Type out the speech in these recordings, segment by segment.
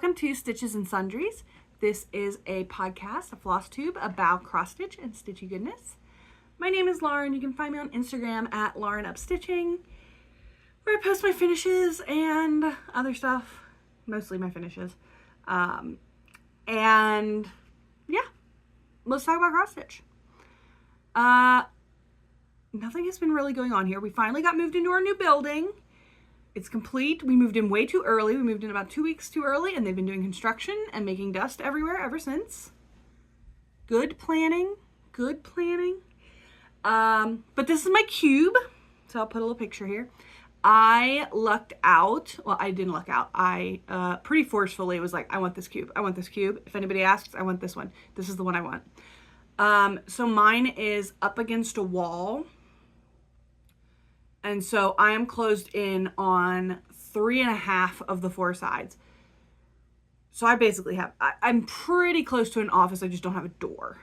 Welcome to Stitches and Sundries. This is a podcast, a Flosstube, about cross-stitch and stitchy goodness. My name is Lauren. You can find me on Instagram at LaurenUpStitching, where I post my finishes and other stuff, mostly my finishes. And yeah, let's talk about cross-stitch. Nothing has been really going on here. We finally got moved into our new building. It's complete. We moved in way too early. We moved in about 2 weeks too early, and they've been doing construction and making dust everywhere ever since. Good planning. Good planning. But this is my cube. So I'll put a little picture here. I lucked out. Well, I didn't luck out. I pretty forcefully was like, I want this cube. I want this cube. If anybody asks, I want this one. This is the one I want. So mine is up against a wall. And so I am closed in on 3.5 of the 4 sides. So I basically have, I'm pretty close to an office. I just don't have a door.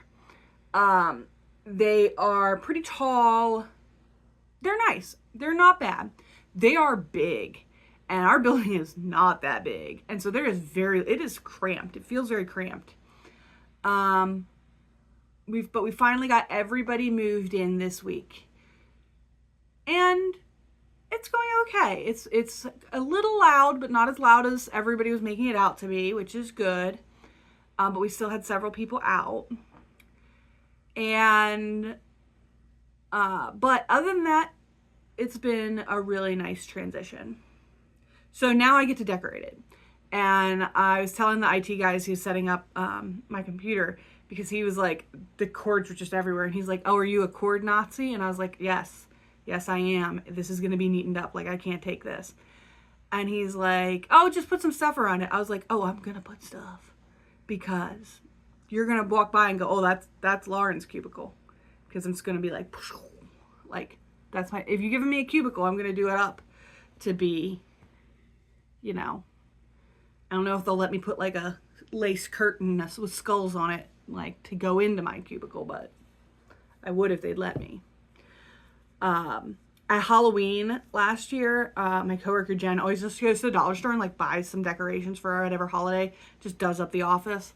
They are pretty tall. They're nice. They're not bad. They are big. And our building is not that big. And so there is it is cramped. It feels very cramped. But we finally got everybody moved in this week. And it's going okay. It's a little loud, but not as loud as everybody was making it out to be, which is good. But we still had several people out. And, but other than that, it's been a really nice transition. So now I get to decorate it. And I was telling the IT guys who's setting up my computer, because he was like, the cords were just everywhere. And he's like, oh, are you a cord Nazi? And I was like, yes. Yes, I am. This is going to be neatened up. Like, I can't take this. And he's like, oh, just put some stuff around it. I was like, oh, I'm going to put stuff. Because you're going to walk by and go, oh, that's Lauren's cubicle. Because I'm just going to be like, that's my, if you're giving me a cubicle, I'm going to do it up to be, you know, I don't know if they'll let me put like a lace curtain with skulls on it, like to go into my cubicle, but I would if they'd let me. At Halloween last year, my coworker Jen always just goes to the dollar store and like buys some decorations for whatever holiday, just does up the office.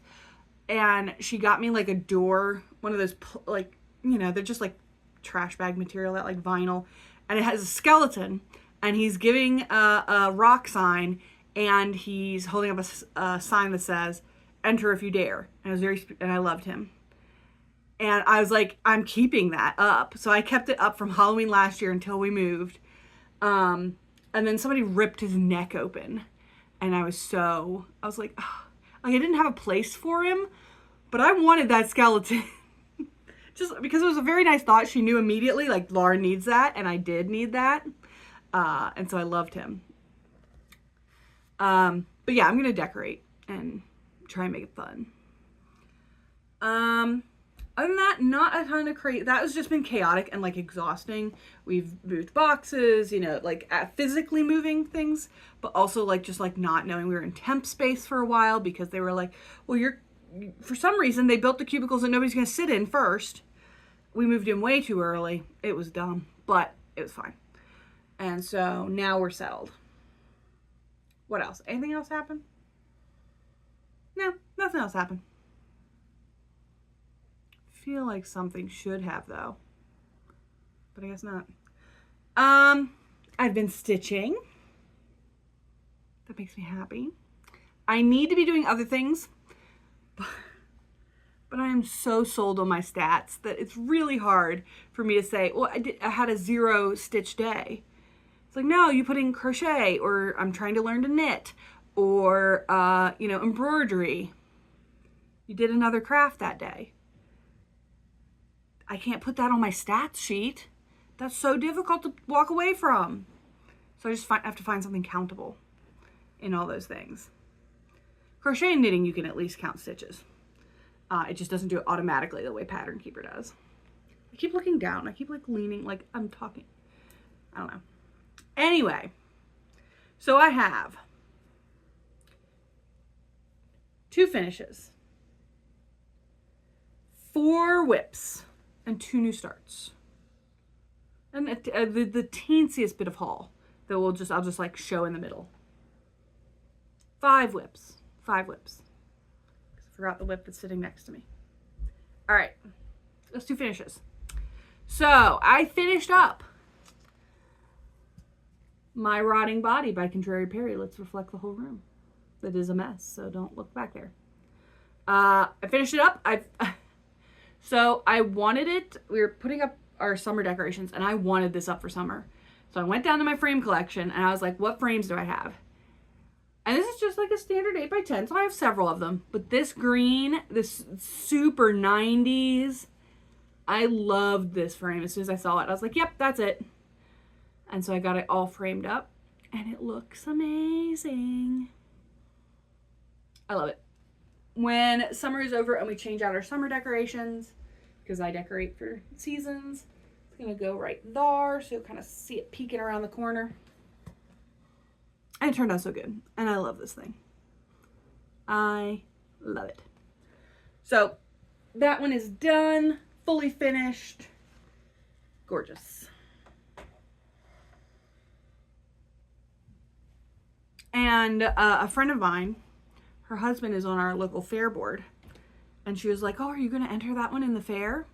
And she got me like a door, one of those like, you know, they're just like trash bag material, that like vinyl, and it has a skeleton, and he's giving a rock sign, and he's holding up a sign that says, "Enter if you dare." And I loved him. And I was like, I'm keeping that up. So I kept it up from Halloween last year until we moved. And then somebody ripped his neck open. And I was like, oh. Like, I didn't have a place for him, but I wanted that skeleton. Just because it was a very nice thought. She knew immediately, like, Laura needs that. And I did need that. And so I loved him. But yeah, I'm going to decorate and try and make it fun. Other than that, not a ton of that has just been chaotic and like exhausting. We've moved boxes, you know, like physically moving things, but also like just like not knowing. We were in temp space for a while because they were like, well, for some reason they built the cubicles that nobody's going to sit in first. We moved in way too early. It was dumb, but it was fine. And so now we're settled. What else? Anything else happen? No, nothing else happened. Feel like something should have though, but I guess not. I've been stitching. That makes me happy. I need to be doing other things, but I am so sold on my stats that it's really hard for me to say, well, I had a 0 stitch day. It's like, no, you put in crochet, or I'm trying to learn to knit, or you know, embroidery. You did another craft that day. I can't put that on my stats sheet. That's so difficult to walk away from. So I just have to find something countable in all those things. Crochet and knitting, you can at least count stitches. It just doesn't do it automatically the way Pattern Keeper does. I keep looking down. I keep like leaning like I'm talking. I don't know. Anyway, so I have 2 finishes, 4 whips, and 2 new starts, and the teensiest bit of haul that I'll just like show in the middle. 5 whips, 5 whips. I forgot the whip that's sitting next to me. All right, let's do finishes. So I finished up my Rotting Body by Contrary Peri. Let's reflect the whole room. That is a mess, so don't look back there. I finished it up. So I wanted it. We were putting up our summer decorations, and I wanted this up for summer. So I went down to my frame collection, and I was like, what frames do I have? And this is just like a standard 8x10, so I have several of them. But this green, this super 90s, I loved this frame. As soon as I saw it, I was like, yep, that's it. And so I got it all framed up, and it looks amazing. I love it. When summer is over and we change out our summer decorations, because I decorate for seasons, it's going to go right there, so you'll kind of see it peeking around the corner. And it turned out so good, and I love this thing. I love it. So that one is done, fully finished, gorgeous. And a friend of mine, her husband is on our local fair board, and she was like, oh, are you going to enter that one in the fair?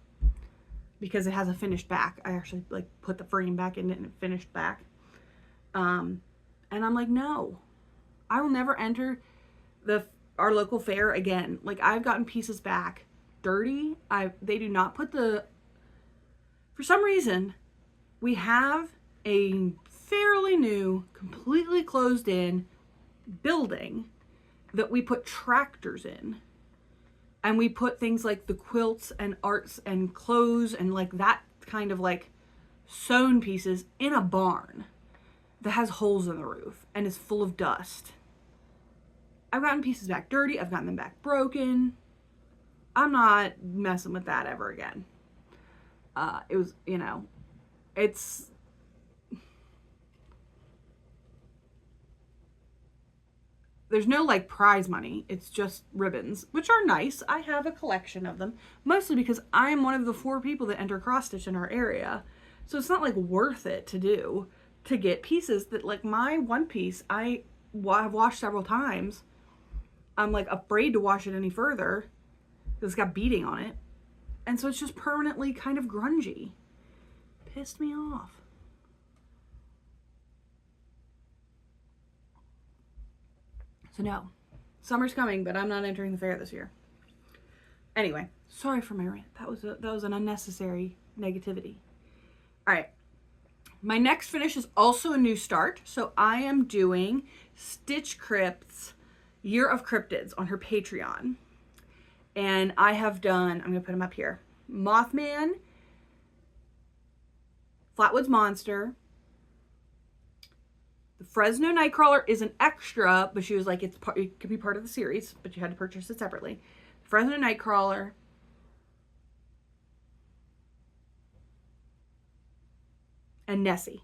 Because it has a finished back. I actually like put the frame back in it and it finished back. And I'm like, no, I will never enter our local fair again. Like, I've gotten pieces back dirty. They do not put for some reason, we have a fairly new, completely closed in building that we put tractors in, and we put things like the quilts and arts and clothes and like that kind of like sewn pieces in a barn that has holes in the roof and is full of dust. I've gotten pieces back dirty. I've gotten them back broken. I'm not messing with that ever again. It was, you know, there's no like prize money. It's just ribbons, which are nice. I have a collection of them, mostly because I'm one of the 4 people that enter cross stitch in our area. So it's not like worth it to get pieces that, like, my one piece I've washed several times. I'm like afraid to wash it any further because it's got beading on it. And so it's just permanently kind of grungy. Pissed me off. So no, summer's coming, but I'm not entering the fair this year. Anyway, sorry for my rant. That was an unnecessary negativity. All right. My next finish is also a new start. So I am doing Stitch Crypt's Year of Cryptids on her Patreon. And I have done, I'm going to put them up here, Mothman, Flatwoods Monster. The Fresno Nightcrawler is an extra, but she was like, it could be part of the series, but you had to purchase it separately. Fresno Nightcrawler. And Nessie.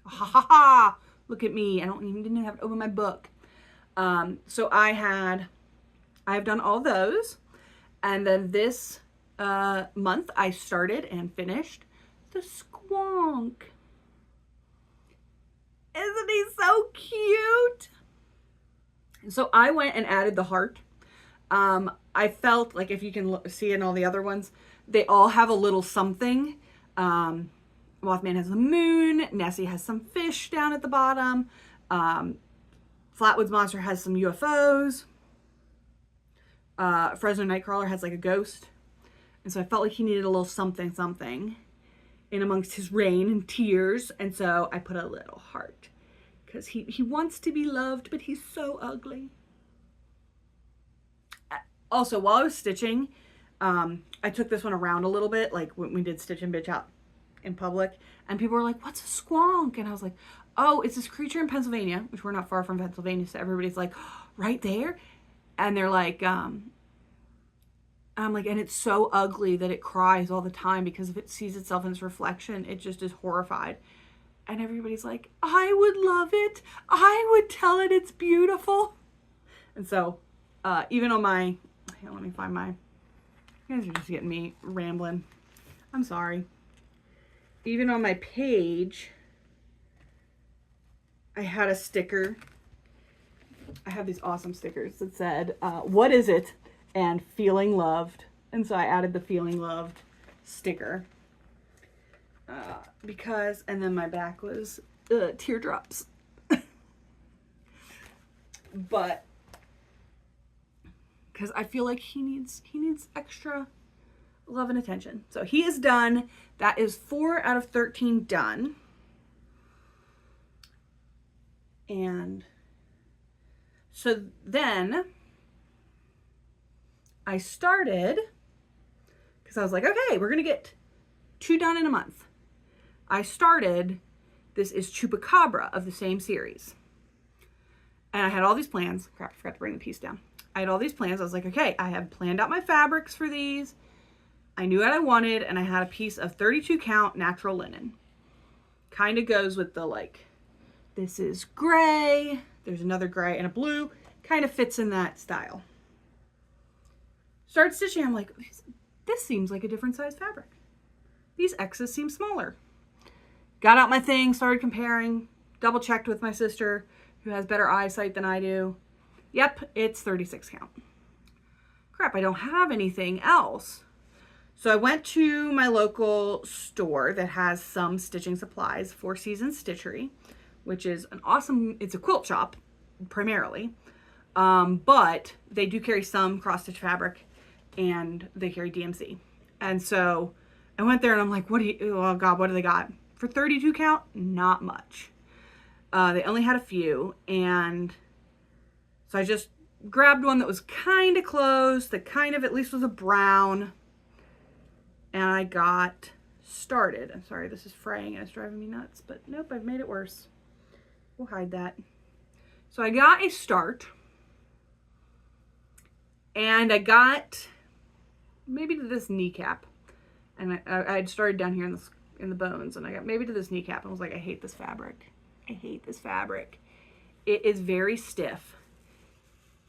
Ha ha ha! Look at me. I didn't have to open my book. So I've done all those. And then this month I started and finished the Squonk. Isn't he so cute? So I went and added the heart. I felt like, if you can see in all the other ones, they all have a little something. Mothman has the moon. Nessie has some fish down at the bottom. Flatwoods Monster has some UFOs. Fresno Nightcrawler has like a ghost. And so I felt like he needed a little something in amongst his rain and tears. And so I put a little heart. Because he wants to be loved, but he's so ugly. Also, while I was stitching, I took this one around a little bit, like when we did Stitch and Bitch out in public. And people were like, what's a squonk? And I was like, oh, it's this creature in Pennsylvania, which we're not far from Pennsylvania. So everybody's like, oh, right there? And they're like, I'm like, and it's so ugly that it cries all the time because if it sees itself in its reflection, it just is horrified. And everybody's like, I would love it. I would tell it it's beautiful. And so, even on my, here, let me find my, you guys are just getting me rambling. I'm sorry. Even on my page, I had a sticker I have these awesome stickers that said, what is it? And feeling loved. And so I added the feeling loved sticker. Because, and then my back was teardrops. But, because I feel like he needs extra love and attention. So he is done. That is 4 out of 13 done. And so then I started, because I was like, okay, we're going to get 2 done in a month. I started, this is Chupacabra of the same series. And I had all these plans. Crap, I forgot to bring the piece down. I had all these plans. I was like, okay, I have planned out my fabrics for these. I knew what I wanted, and I had a piece of 32 count natural linen. Kind of goes with the, like, this is gray. There's another gray and a blue. Kind of fits in that style. Started stitching. I'm like, this seems like a different size fabric. These X's seem smaller. Got out my thing, started comparing, double checked with my sister who has better eyesight than I do. Yep, it's 36 count. Crap, I don't have anything else. So I went to my local store that has some stitching supplies, Four Seasons Stitchery, which is an awesome, it's a quilt shop primarily. But they do carry some cross-stitch fabric and they carry DMC. And so I went there and I'm like, oh God, what do they got? For 32 count, not much. They only had a few, and so I just grabbed one that was kind of close, that kind of at least was a brown, and I got started. I'm sorry, this is fraying and it's driving me nuts, but nope, I've made it worse. We'll hide that. So I got a start, and I got maybe to this kneecap, and I had started down here in the bones, and I got maybe to this kneecap and was like, I hate this fabric. I hate this fabric. It is very stiff.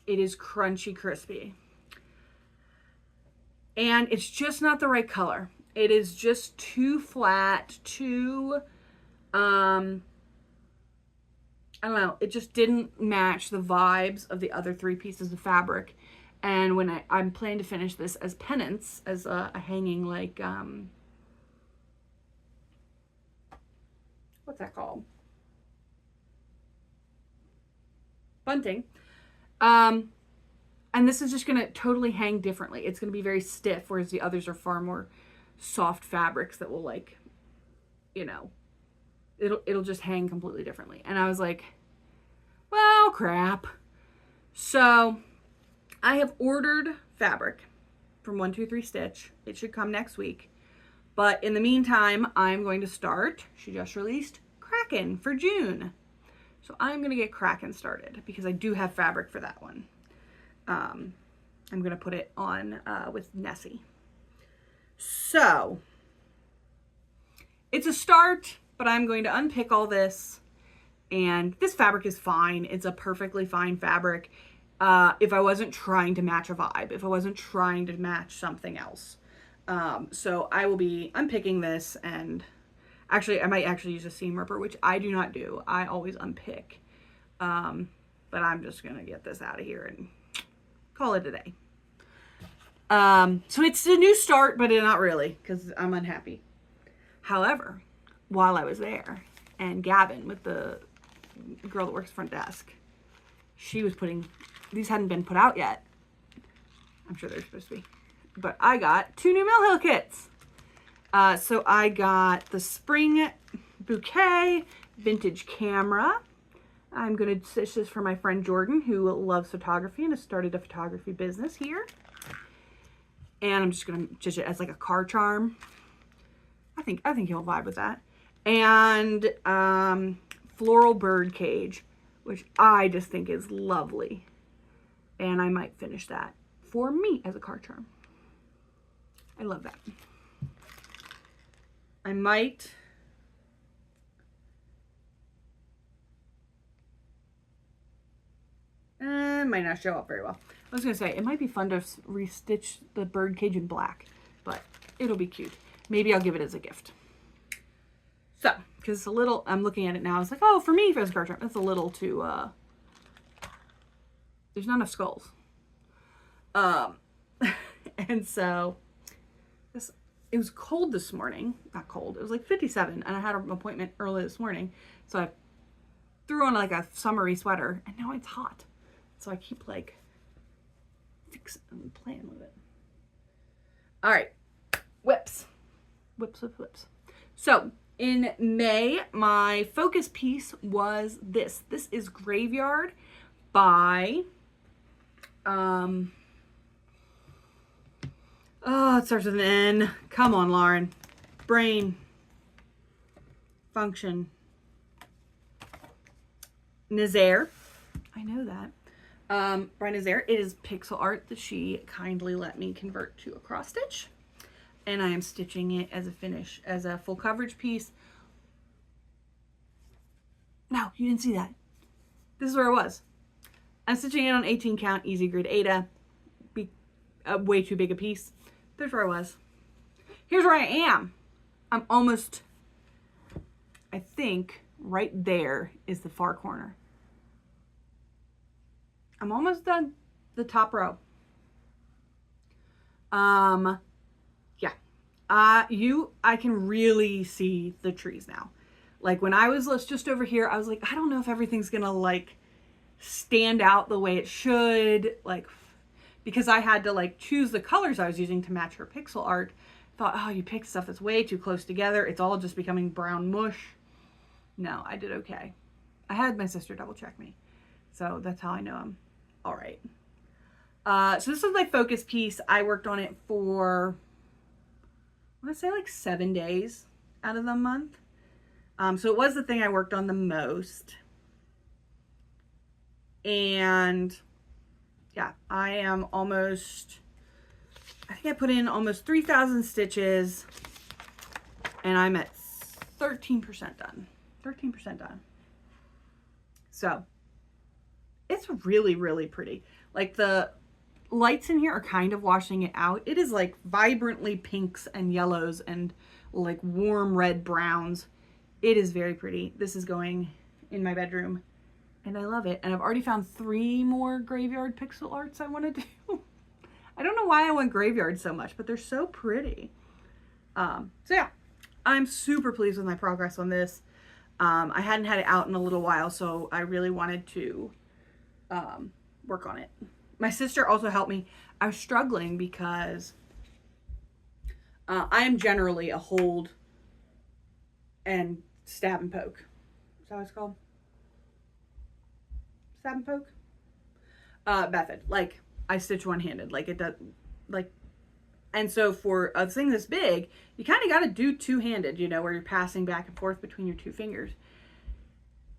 It is crunchy, crispy. And it's just not the right color. It is just too flat, too, I don't know. It just didn't match the vibes of the other 3 pieces of fabric. And when I'm planning to finish this as penance, as a hanging, like, what's that called? Bunting. And this is just going to totally hang differently. It's going to be very stiff, whereas the others are far more soft fabrics that will, like, you know, it'll just hang completely differently. And I was like, well, crap. So I have ordered fabric from 123 Stitch. It should come next week. But in the meantime, I'm going to start, she just released Kraken for June. So I'm going to get Kraken started because I do have fabric for that one. I'm going to put it on with Nessie. So it's a start, but I'm going to unpick all this. And this fabric is fine. It's a perfectly fine fabric. If I wasn't trying to match a vibe, if I wasn't trying to match something else. So I will be unpicking this, and actually I might actually use a seam ripper, which I do not do. I always unpick. But I'm just going to get this out of here and call it a day. So it's a new start, but not really, because I'm unhappy. However, while I was there, and Gavin, with the girl that works front desk, she was putting, these hadn't been put out yet. I'm sure they're supposed to be. But I got 2 new Mill Hill kits. So I got the Spring Bouquet Vintage Camera. I'm going to stitch this for my friend Jordan, who loves photography and has started a photography business here. And I'm just going to stitch it as like a car charm. I think he'll vibe with that. And Floral Bird Cage, which I just think is lovely. And I might finish that for me as a car charm. I love that. I might might not show up very well. I was gonna say it might be fun to restitch the bird cage in black, but it'll be cute. Maybe I'll give it as a gift. So, because it's a little, I'm looking at it now, it's like, oh, for me, as a car charm, it's a little too there's not enough skulls. And so it was cold this morning. Not cold. It was like 57, and I had an appointment early this morning. So I threw on like a summery sweater, and now it's hot. So I keep like fixing and playing with it. All right, whips. So in May, my focus piece was this. This is Graveyard by, oh, it starts with an N. Come on, Lauren. Brain. Function. Nazaire. I know that. By Nazaire. It is pixel art that she kindly let me convert to a cross stitch. And I am stitching it as a finish, as a full coverage piece. No, you didn't see that. This is where I was. I'm stitching it on 18 count, easy grid Aida. Way too big a piece. There's where I was. Here's where I am. I'm almost, I think, right there is the far corner. I'm almost done the top row. Yeah. I can really see the trees now. Like when I was just over here, I was like, I don't know if everything's gonna like stand out the way it should, like, because I had to like choose the colors I was using to match her pixel art. Thought, oh, you picked stuff that's way too close together. It's all just becoming brown mush. No, I did okay. I had my sister double check me. So that's how I know I'm all right. So this was my focus piece. I worked on it for, I want to say like 7 days out of the month. So it was the thing I worked on the most. And yeah, I am almost, I think I put in almost 3,000 stitches and I'm at 13% done. 13% done. So it's really, really pretty. Like the lights in here are kind of washing it out. It is like vibrantly pinks and yellows and like warm red browns. It is very pretty. This is going in my bedroom and I love it. And I've already found 3 more graveyard pixel arts I want to do. I don't know why I want graveyard so much, but they're so pretty. So yeah, I'm super pleased with my progress on this. I hadn't had it out in a little while, so I really wanted to work on it. My sister also helped me. I was struggling because I am generally a hold and stab and poke. Is that what it's called? Stab and poke? Method. Like, I stitch one-handed. Like, it does, like, and so for a thing this big, you kind of got to do two-handed, you know, where you're passing back and forth between your 2 fingers.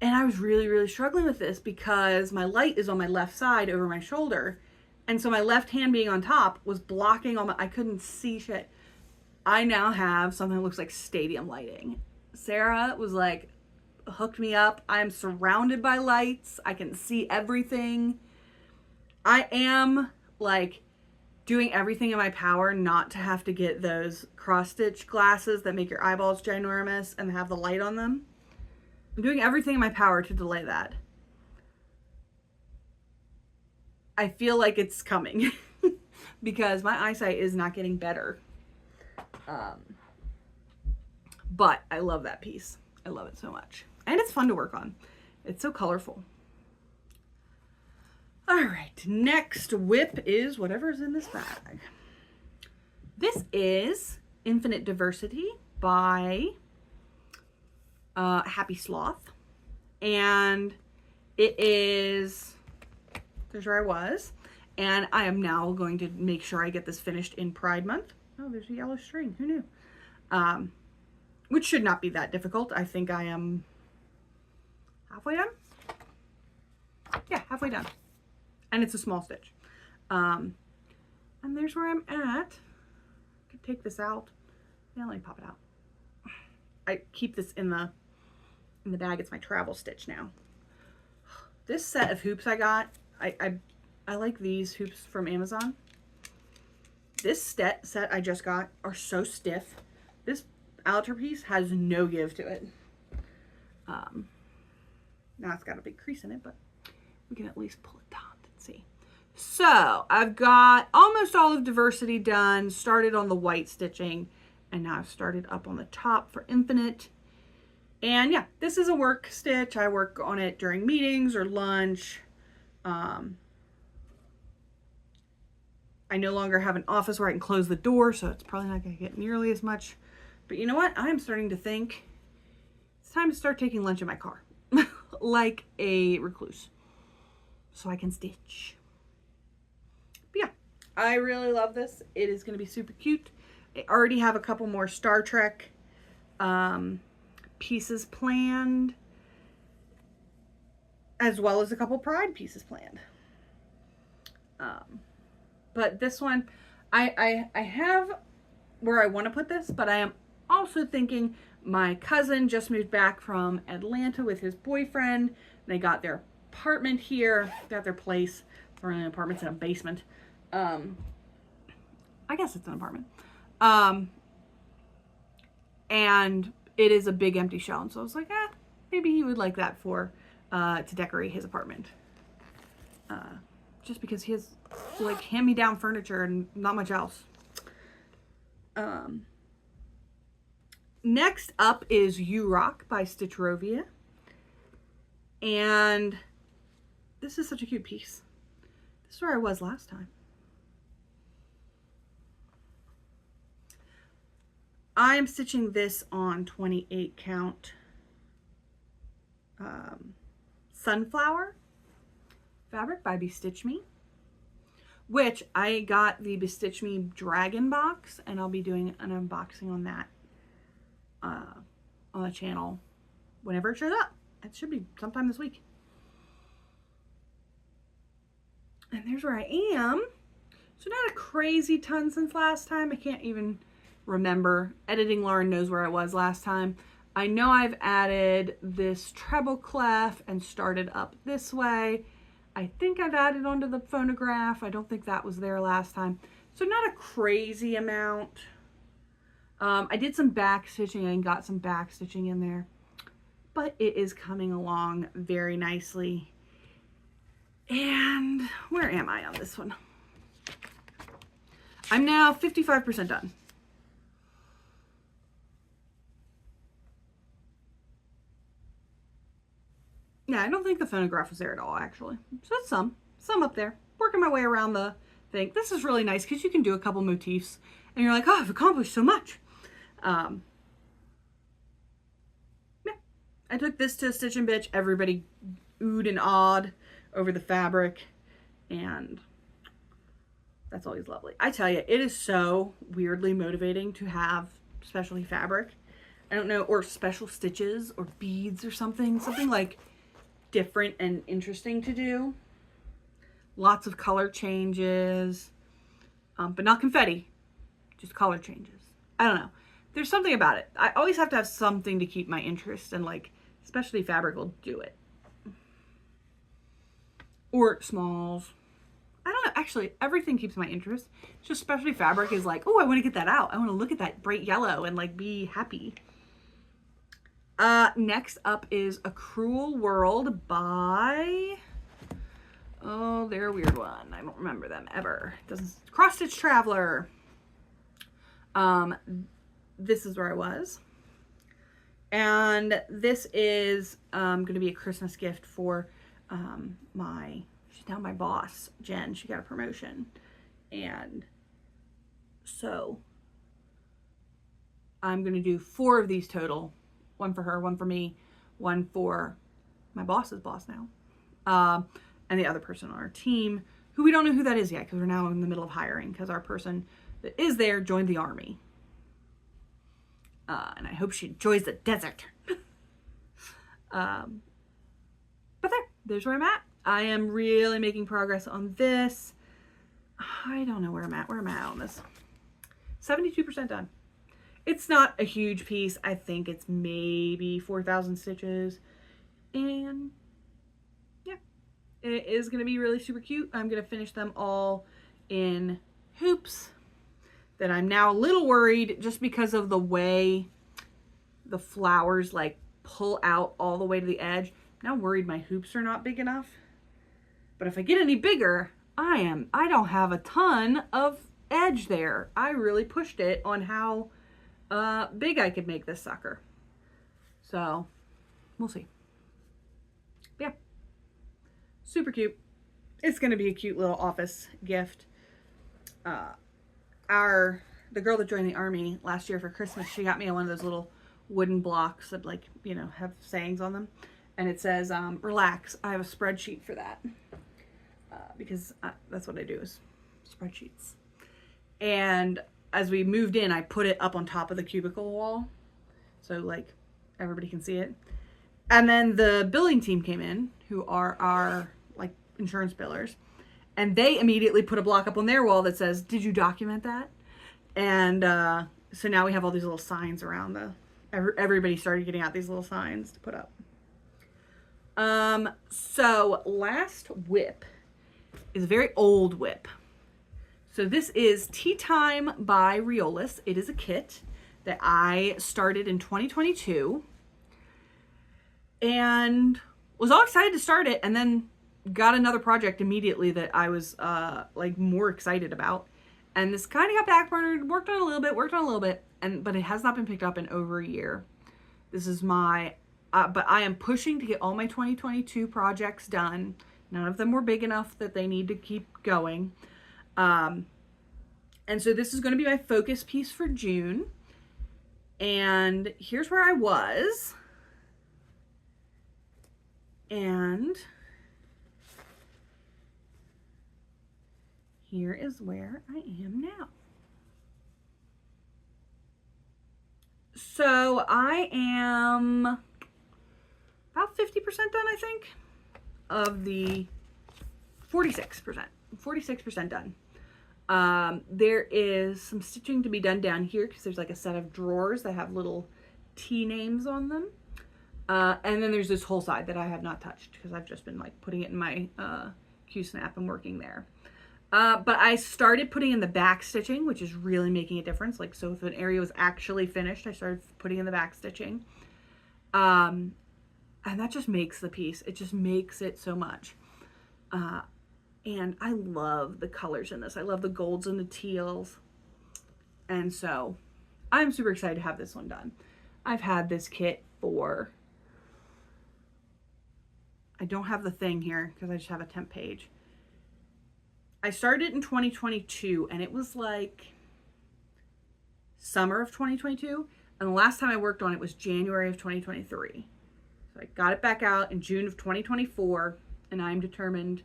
And I was really, really struggling with this because my light is on my left side over my shoulder. And so my left hand being on top was blocking all my, I couldn't see shit. I now have something that looks like stadium lighting. Sarah was like, hooked me up. I'm surrounded by lights. I can see everything. I am like doing everything in my power not to have to get those cross stitch glasses that make your eyeballs ginormous and have the light on them. I'm doing everything in my power to delay that. I feel like it's coming because my eyesight is not getting better. But I love that piece. I love it so much. And it's fun to work on. It's so colorful. All right, next whip is whatever's in this bag. This is Infinite Diversity by Happy Sloth. And it is, there's where I was. And I am now going to make sure I get this finished in Pride Month. Oh, there's a yellow string. Who knew? Which should not be that difficult. I think I am halfway done. Yeah, halfway done. And it's a small stitch. And there's where I'm at. I could take this out. Yeah, let me pop it out. I keep this in the bag. It's my travel stitch now. This set of hoops I got, I like these hoops from Amazon. This set I just got are so stiff. This outer piece has no give to it. Now it's got a big crease in it, but we can at least pull it down and see. So I've got almost all of Diversity done, started on the white stitching, and now I've started up on the top for Infinite. And yeah, this is a work stitch. I work on it during meetings or lunch. I no longer have an office where I can close the door, so it's probably not going to get nearly as much. But you know what? I'm starting to think it's time to start taking lunch in my car, like a recluse, so I can stitch. But yeah, I really love this. It is going to be super cute. I already have a couple more Star Trek pieces planned, as well as a couple Pride pieces planned. But this one, I have where I want to put this, but I am also thinking my cousin just moved back from Atlanta with his boyfriend. They got their apartment here, got their place. It's really an apartment, it's in a basement. I guess it's an apartment. And it is a big empty shell. And so I was like, maybe he would like that for, to decorate his apartment. Just because he has like hand-me-down furniture and not much else. Next up is You Rock by Stitchrovia. And this is such a cute piece. This is where I was last time. I am stitching this on 28 count Sunflower fabric by BeStitchMe, which I got the BeStitchMe Dragon box, and I'll be doing an unboxing on that on the channel whenever it shows up. It should be sometime this week. And there's where I am. So not a crazy ton since last time. I can't even remember. Editing Lauren knows where I was last time. I know I've added this treble clef and started up this way. I think I've added onto the phonograph. I don't think that was there last time. So not a crazy amount. I did some back stitching and got some back stitching in there, but it is coming along very nicely. And where am I on this one? I'm now 55% done. Yeah, I don't think the phonograph was there at all, actually. So it's some up there. Working my way around the thing. This is really nice because you can do a couple motifs and you're like, oh, I've accomplished so much. Yeah, I took this to Stitch and Bitch. Everybody oohed and awed over the fabric, and that's always lovely. I tell you, it is so weirdly motivating to have specialty fabric. I don't know, or special stitches or beads or something like different and interesting to do. Lots of color changes, but not confetti, just color changes. I don't know. There's something about it. I always have to have something to keep my interest, and like specialty fabric will do it. Or smalls. I don't know. Actually, everything keeps my interest. It's just specialty fabric is like, oh, I want to get that out. I want to look at that bright yellow and like be happy. Next up is Accrual World by, oh, they're a weird one. I don't remember them ever. CrossStitchTraveler. This is where I was. And this is going to be a Christmas gift for she's now my boss, Jen. She got a promotion. And so I'm going to do 4 of these total. One for her, one for me, one for my boss's boss now. And the other person on our team, who we don't know who that is yet because we're now in the middle of hiring because our person that is there joined the army. And I hope she enjoys the desert. But there's where I'm at. I am really making progress on this. I don't know where I'm at. Where am I on this? 72% done. It's not a huge piece. I think it's maybe 4,000 stitches. And yeah, it is going to be really super cute. I'm going to finish them all in hoops. That I'm now a little worried just because of the way the flowers like pull out all the way to the edge. I'm now worried my hoops are not big enough. But if I get any bigger, I don't have a ton of edge there. I really pushed it on how big I could make this sucker. So we'll see. Yeah, super cute. It's gonna be a cute little office gift. The girl that joined the army last year for Christmas, she got me one of those little wooden blocks that, like, you know, have sayings on them, and it says relax. I have a spreadsheet for that because that's what I do, is spreadsheets. And as we moved in, I put it up on top of the cubicle wall so like everybody can see it. And then the billing team came in, who are our like insurance billers, and they immediately put a block up on their wall that says, did you document that? And so now we have all these little signs around everybody started getting out these little signs to put up. So last whip is a very old whip. So this is Tea Time by Riolis. It is a kit that I started in 2022 and was all excited to start it, and then got another project immediately that I was like more excited about. And this kind of got backburnered, worked on a little bit, but it has not been picked up in over a year. This is my, but I am pushing to get all my 2022 projects done. None of them were big enough that they need to keep going. And so this is going to be my focus piece for June. And here's where I was. And here is where I am now. So I am about 50% done, I think, of the 46% done. There is some stitching to be done down here because there's like a set of drawers that have little T names on them. And then there's this whole side that I have not touched because I've just been like putting it in my Q-snap and working there. But I started putting in the back stitching, which is really making a difference. Like, so if an area was actually finished, I started putting in the back stitching. And that just makes the piece. It just makes it so much. And I love the colors in this. I love the golds and the teals. And so I'm super excited to have this one done. I've had this kit for, I don't have the thing here because I just have a temp page. I started in 2022 and it was like summer of 2022. And the last time I worked on it was January of 2023. So I got it back out in June of 2024 and I'm determined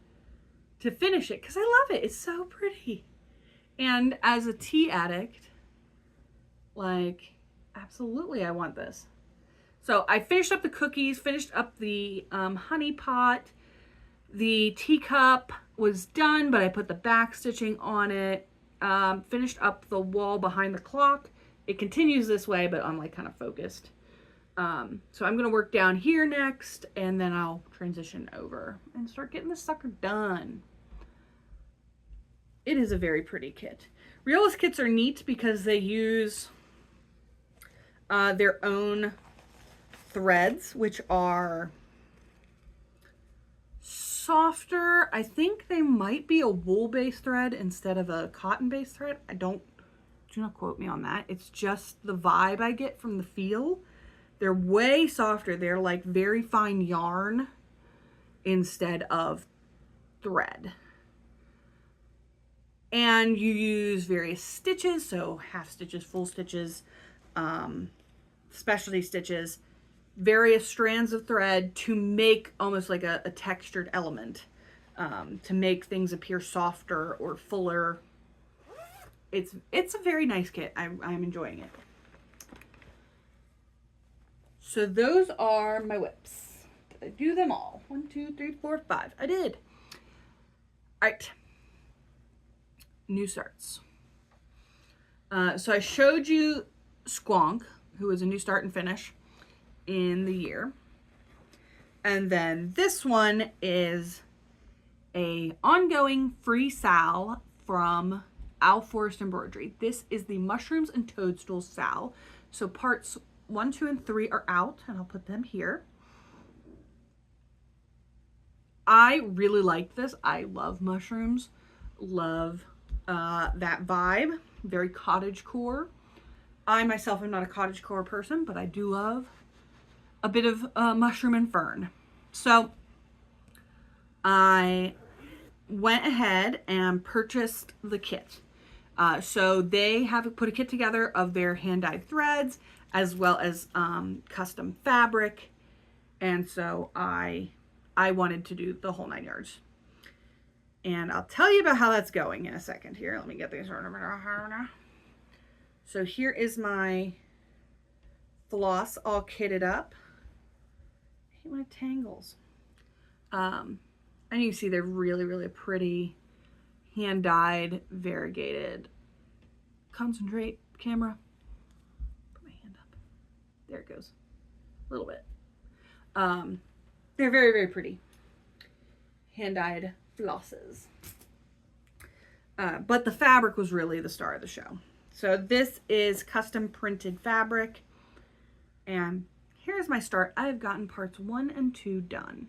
to finish it because I love it. It's so pretty. And as a tea addict, like, absolutely I want this. So I finished up the cookies, finished up the honey pot. The teacup was done, but I put the back stitching on it. Finished up the wall behind the clock. It continues this way, but I'm like kind of focused. So I'm going to work down here next, and then I'll transition over and start getting this sucker done. It is a very pretty kit. Riolis kits are neat because they use their own threads, which are softer. I think they might be a wool-based thread instead of a cotton-based thread. Do not quote me on that. It's just the vibe I get from the feel. They're way softer. They're like very fine yarn instead of thread. And you use various stitches, so half stitches, full stitches, specialty stitches, various strands of thread to make almost like a textured element, to make things appear softer or fuller. It's a very nice kit. I'm enjoying it. So those are my whips. Did I do them all? 1, 2, 3, 4, 5. I did. All right. New starts. So I showed you Squonk, who is a new start and finish in the year. And then this one is a ongoing free sal from Owl Forest Embroidery. This is the Mushrooms and Toadstools sal. So parts 1, 2, and 3 are out, and I'll put them here. I really like this. I love mushrooms. love that vibe. Very cottagecore. I myself am not a cottagecore person, but I do love a bit of mushroom and fern. So I went ahead and purchased the kit. So they have put a kit together of their hand-dyed threads as well as custom fabric. And so I wanted to do the whole 9 yards. And I'll tell you about how that's going in a second here. Let me get these. So here is my floss all kitted up. I hate my tangles. And you can see they're really, really pretty hand-dyed, variegated. Concentrate, camera. Put my hand up. There it goes. A little bit. They're very, very pretty. Hand-dyed flosses. But the fabric was really the star of the show. So this is custom printed fabric. And here's my start. I've gotten parts 1 and 2 done,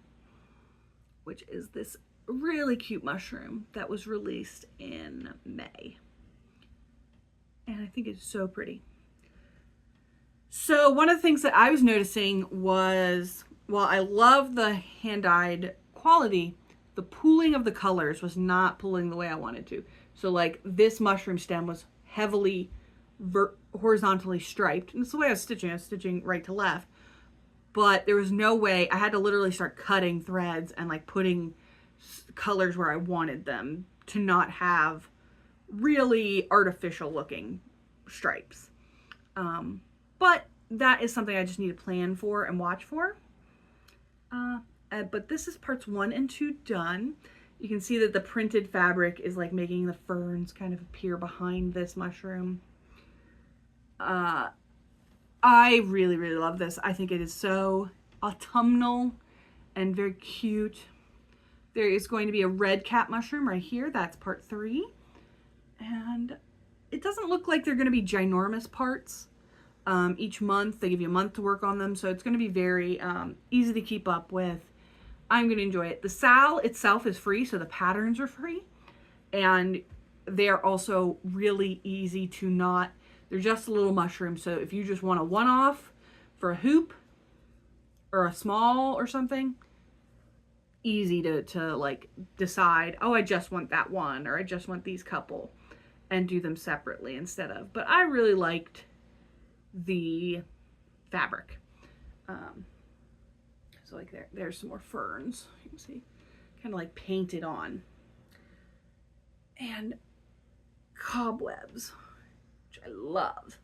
which is this really cute mushroom that was released in May. And I think it's so pretty. So one of the things that I was noticing was, while I love the hand-dyed quality, the pooling of the colors was not pooling the way I wanted to. So like this mushroom stem was heavily horizontally striped. And it's the way I was stitching right to left. But there was no way, I had to literally start cutting threads and like putting colors where I wanted them to not have really artificial looking stripes. But that is something I just need to plan for and watch for. But this is parts 1 and 2 done. You can see that the printed fabric is like making the ferns kind of appear behind this mushroom. I really, really love this. I think it is so autumnal and very cute. There is going to be a red cap mushroom right here. That's part 3. And it doesn't look like they're going to be ginormous parts. Each month, they give you a month to work on them. So it's going to be very easy to keep up with. I'm going to enjoy it. The sal itself is free, so the patterns are free. And they're also really easy to knot. They're just a little mushroom. So if you just want a one-off for a hoop or a small or something, easy to like decide, oh, I just want that one, or I just want these couple, and do them separately instead of. But I really liked the fabric. So like there's some more ferns. You can see kind of like painted on. And cobwebs, which I love.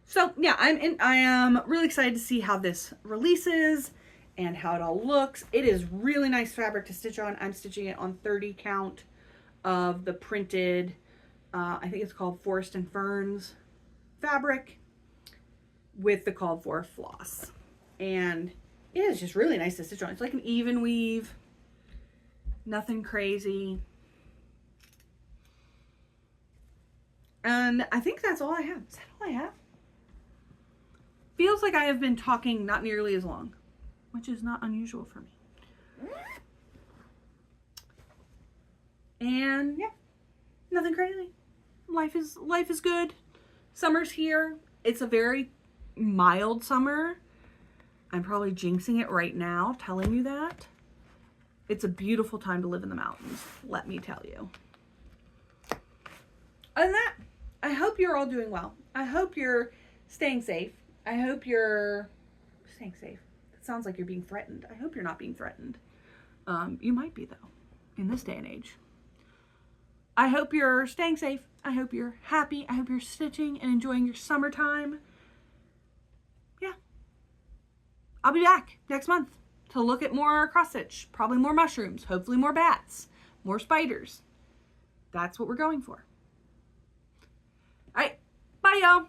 So yeah, I am really excited to see how this releases and how it all looks. It is really nice fabric to stitch on. I'm stitching it on 30 count of the printed, I think it's called Forest and Ferns fabric with the called for floss. And it is just really nice to stitch on. It's like an even weave, nothing crazy. And I think that's all I have. Is that all I have? Feels like I have been talking not nearly as long, which is not unusual for me. And yeah, nothing crazy. Life is good. Summer's here. It's a very mild summer. I'm probably jinxing it right now, telling you that. It's a beautiful time to live in the mountains, let me tell you. Other than that, I hope you're all doing well. I hope you're staying safe. I hope you're staying safe. It sounds like you're being threatened. I hope you're not being threatened. You might be, though, in this day and age. I hope you're staying safe. I hope you're happy. I hope you're stitching and enjoying your summertime. Yeah. I'll be back next month to look at more cross stitch, probably more mushrooms, hopefully more bats, more spiders. That's what we're going for. All right. Bye, y'all.